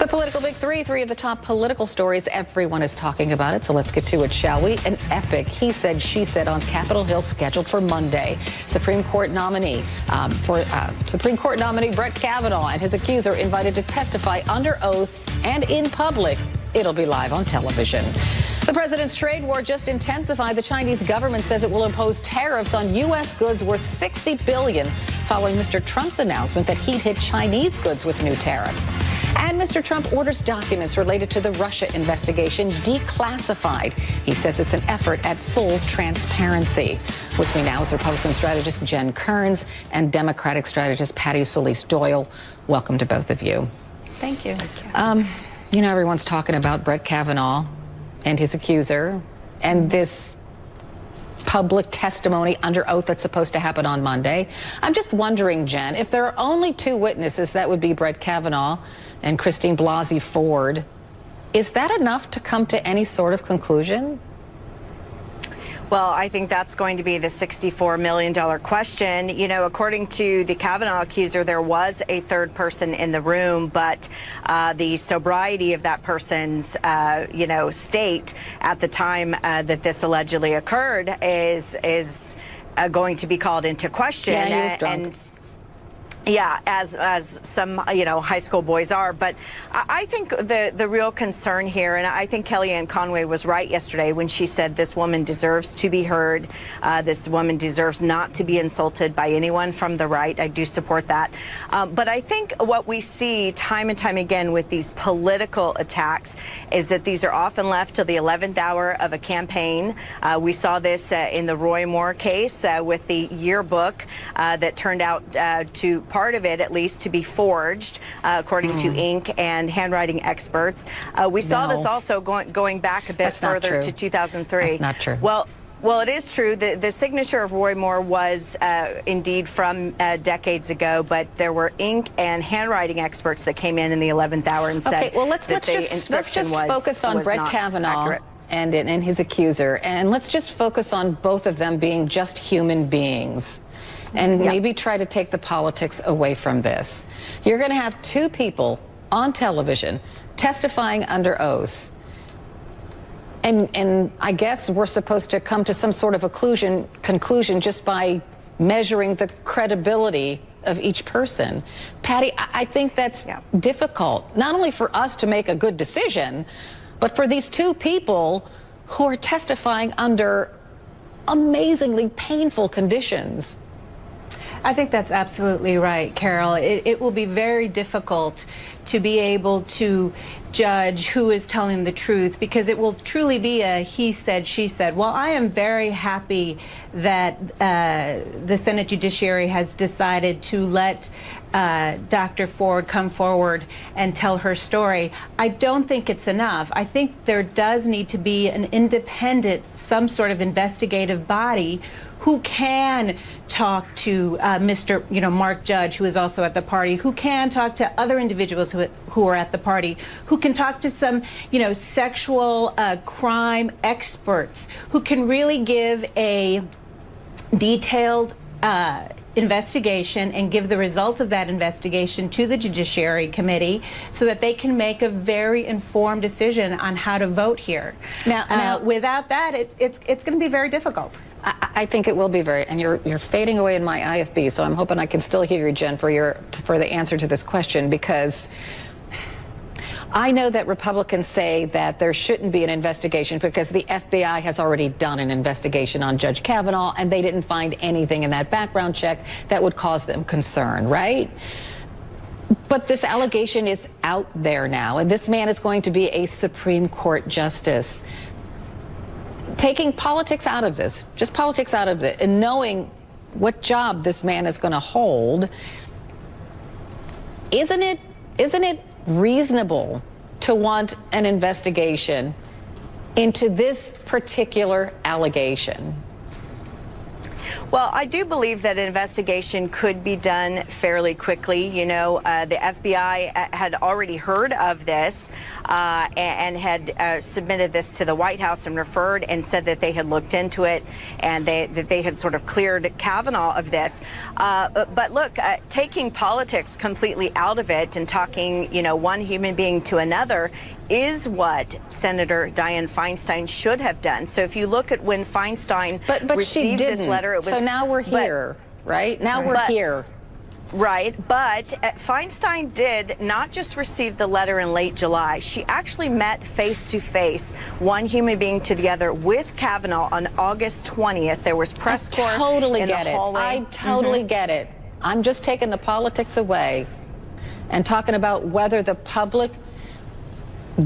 The political big three of the top political stories. Everyone is talking about it, so let's get to it, shall we? An epic he said, she said on Capitol Hill scheduled for Monday. Supreme Court nominee Brett Kavanaugh and his accuser invited to testify under oath and in public. It'll be live on television. The president's trade war just intensified. The Chinese government says it will impose tariffs on U.S. goods worth $60 billion following Mr. Trump's announcement that he'd hit Chinese goods with new tariffs. And Mr. Trump orders documents related to the Russia investigation declassified. He says it's an effort at full transparency. With me now is Republican strategist Jen Kerns and Democratic strategist Patty Solis-Doyle. Welcome to both of you. Thank you. You know, everyone's talking about Brett Kavanaugh and his accuser and this public testimony under oath that's supposed to happen on Monday. I'm just wondering, Jen, if there are only two witnesses, that would be Brett Kavanaugh and Christine Blasey Ford, is that enough to come to any sort of conclusion? Well, I think that's going to be the $64 million question. You know, according to the Kavanaugh accuser, there was a third person in the room, but the sobriety of that person's, state at the time that this allegedly occurred is going to be called into question. Yeah, he was drunk. Yeah, as some, high school boys are. But I think the real concern here, and I think Kellyanne Conway was right yesterday when she said this woman deserves to be heard. This woman deserves not to be insulted by anyone from the right. I do support that. But I think what we see time and time again with these political attacks is that these are often left till the 11th hour of a campaign. We saw this in the Roy Moore case with the yearbook that turned out to part of it, at least, to be forged, according to ink and handwriting experts. We saw this also going back a bit further to 2003. That's not true. Well, it is true. The signature of Roy Moore was indeed from decades ago, but there were ink and handwriting experts that came in the 11th hour and said let's just focus on Brett Kavanaugh and his accuser, and let's just focus on both of them being just human beings. And maybe try to take the politics away from this. You're going to have two people on television testifying under oath. And I guess we're supposed to come to some sort of a conclusion just by measuring the credibility of each person. Patty, I think that's difficult, not only for us to make a good decision, but for these two people who are testifying under amazingly painful conditions. I think that's absolutely right, Carol. It will be very difficult to be able to judge who is telling the truth, because it will truly be a he said, she said. Well, I am very happy that the Senate Judiciary has decided to let Dr. Ford come forward and tell her story. I don't think it's enough. I think there does need to be an independent, some sort of investigative body who can talk to Mr. Mark Judge, who is also at the party, who can talk to other individuals who are at the party, who can talk to some, sexual crime experts, who can really give a detailed investigation and give the results of that investigation to the Judiciary Committee so that they can make a very informed decision on how to vote here. Now without that, it's going to be very difficult. I think it will be and you're fading away in my IFB, so I'm hoping I can still hear you, Jen, for the answer to this question, because I know that Republicans say that there shouldn't be an investigation because the FBI has already done an investigation on Judge Kavanaugh and they didn't find anything in that background check that would cause them concern, right? But this allegation is out there now, and this man is going to be a Supreme Court justice. Taking politics out of this, just politics out of it, and knowing what job this man is going to hold, isn't it reasonable to want an investigation into this particular allegation? Well, I do believe that an investigation could be done fairly quickly. You know, the FBI had already heard of this and had submitted this to the White House and referred and said that they had looked into it and that they had sort of cleared Kavanaugh of this. But look, taking politics completely out of it and talking, you know, one human being to another is what Senator Dianne Feinstein should have done. So if you look at when Feinstein but received she this letter, it was... So now we're here, right? Now we're here. Right, but Feinstein did not just receive the letter in late July. She actually met face-to-face, one human being to the other, with Kavanaugh on August 20th. There was press corps in the hallway. I totally get it. I'm just taking the politics away and talking about whether the public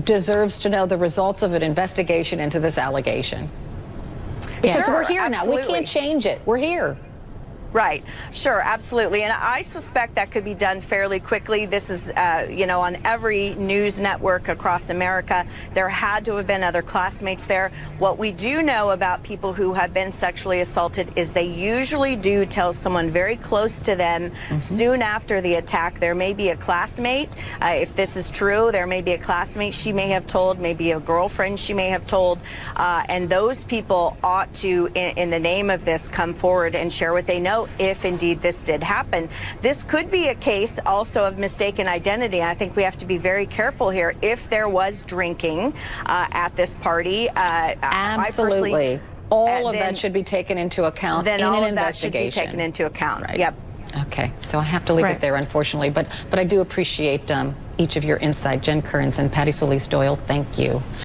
deserves to know the results of an investigation into this allegation. Because we're here now. We can't change it. We're here. Right. Sure, absolutely. And I suspect that could be done fairly quickly. This is, you know, on every news network across America. There had to have been other classmates there. What we do know about people who have been sexually assaulted is they usually do tell someone very close to them soon after the attack. There may be a classmate. If this is true, there may be a classmate she may have told, maybe a girlfriend she may have told. And those people ought to, in the name of this, come forward and share what they know, if indeed this did happen. This could be a case also of mistaken identity. I think we have to be very careful here. If there was drinking at this party, absolutely, all of that should be taken into account in an investigation. Then all of that should be taken into account. Right. Yep. Okay, so I have to leave it there, unfortunately. But I do appreciate each of your insight. Jen Kerns and Patty Solis Doyle, thank you.